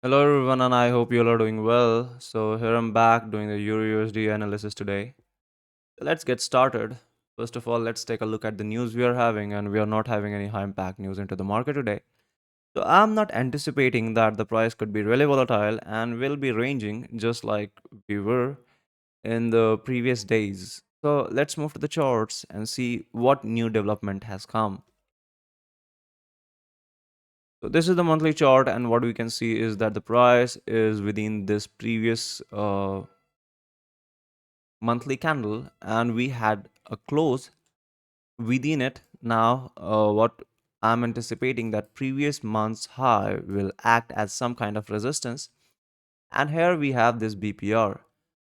Hello everyone, and I hope you all are doing well. So here I'm back doing the EURUSD analysis today. Let's get started. First of all, let's take a look at the news we are having, and we are not having any high impact news into the market today. So I'm not anticipating that the price could be really volatile and will be ranging just like we were in the previous days. So let's move to the charts and see what new development has come. So this is the monthly chart, and what we can see is that the price is within this previous monthly candle, and we had a close within it. Now what I'm anticipating that previous month's high will act as some kind of resistance, and here we have this BPR.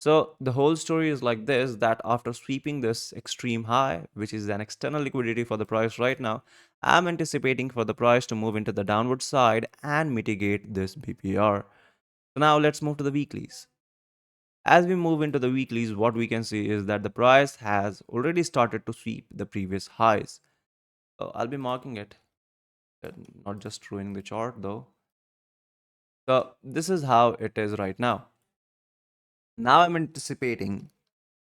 So the whole story is like this, that after sweeping this extreme high, which is an external liquidity for the price right now, I'm anticipating for the price to move into the downward side and mitigate this BPR. So now let's move to the weeklies. As we move into the weeklies, what we can see is that the price has already started to sweep the previous highs. I'll be marking it, uh, not just ruining the chart though. So this is how it is right now. Now I'm anticipating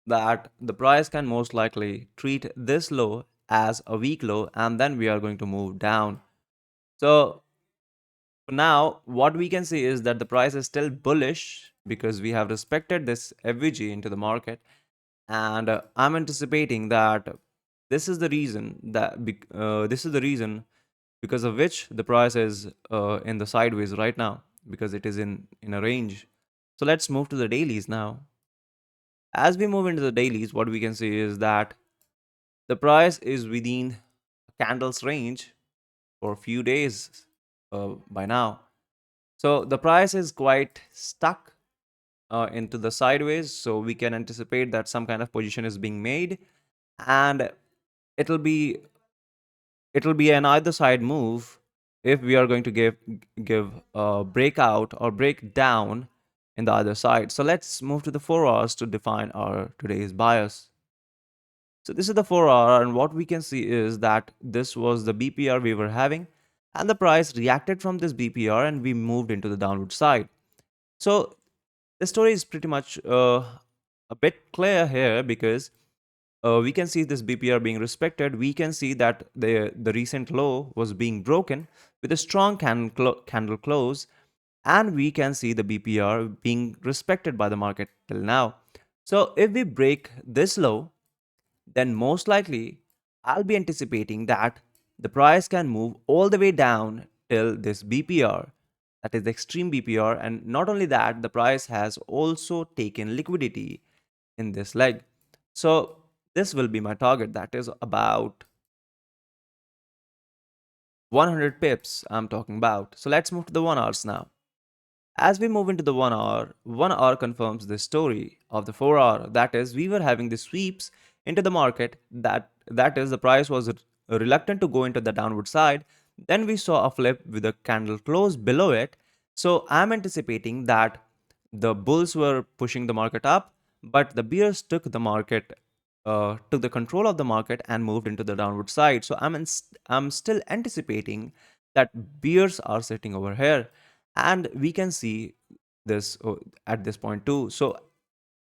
that the price can most likely treat this low as a weak low, and then we are going to move down. So for now, what we can see is that the price is still bullish because we have respected this FVG into the market, and I'm anticipating that this is the reason because of which the price is in the sideways right now, because it is in a range. So let's move to the dailies now. As we move into the dailies, what we can see is that the price is within a candles range for a few days by now. So the price is quite stuck into the sideways, so we can anticipate that some kind of position is being made, and it'll be it'll be an either side move if we are going to give a breakout or break down in the other side. So let's move to the 4 hours to define our today's bias. So this is the 4 hour, and what we can see is that this was the BPR we were having, and the price reacted from this BPR and we moved into the downward side. So the story is pretty much a bit clear here, because we can see this BPR being respected. We can see that the recent low was being broken with a strong candle close, and we can see the BPR being respected by the market till now. So if we break this low, then most likely I'll be anticipating that the price can move all the way down till this BPR, that is the extreme BPR, and not only that, the price has also taken liquidity in this leg. So this will be my target, that is about 100 pips I'm talking about. So let's move to the 1 hours now. As we move into the 1 hour, 1 hour confirms the story of the 4 hour. That is, we were having the sweeps into the market. That is, the price was reluctant to go into the downward side. Then we saw a flip with a candle close below it. So I'm anticipating that the bulls were pushing the market up, but the bears took the control of the market and moved into the downward side. So I'm still anticipating that bears are sitting over here, and we can see this at this point too. So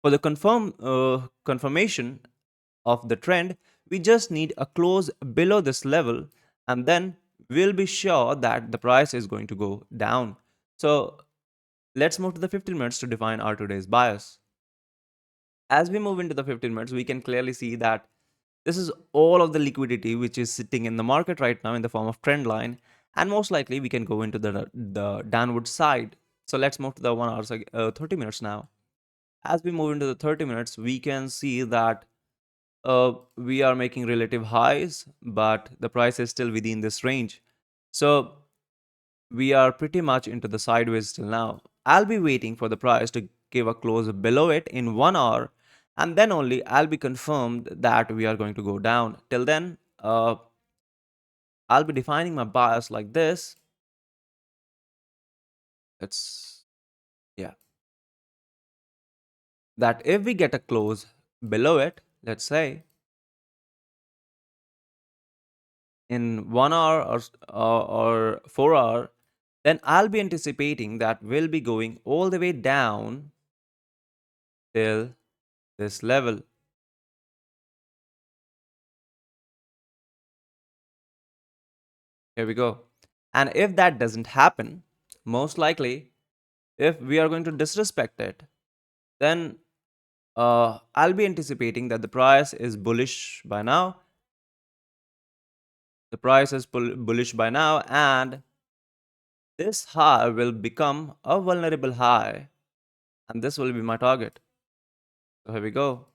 for the confirmation of the trend, we just need a close below this level, and then we'll be sure that the price is going to go down. So let's move to the 15 minutes to define our today's bias. As we move into the 15 minutes, we can clearly see that this is all of the liquidity which is sitting in the market right now in the form of trend line, and most likely we can go into the downward side. So let's move to the 1 hour 30 minutes now. As we move into the 30 minutes, we can see that we are making relative highs, but the price is still within this range. So we are pretty much into the sideways still now. I'll be waiting for the price to give a close below it in 1 hour, and then only I'll be confirmed that we are going to go down. Till then, I'll be defining my bias like this. It's, yeah, that if we get a close below it, let's say in 1 hour or 4 hour, then I'll be anticipating that we'll be going all the way down till this level. Here we go. And if that doesn't happen, most likely, if we are going to disrespect it, then I'll be anticipating that the price is bullish by now. The price is bullish by now, and this high will become a vulnerable high, and this will be my target. So here we go.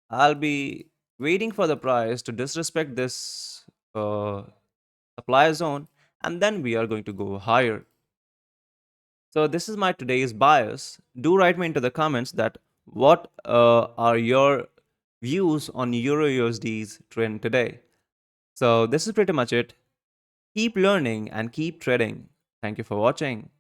I'll be waiting for the price to disrespect this uh, supply zone, and then we are going to go higher. So this is my today's bias. Do write me into the comments that what are your views on Euro USD's trend today. So this is pretty much it. Keep learning and keep trading. Thank you for watching.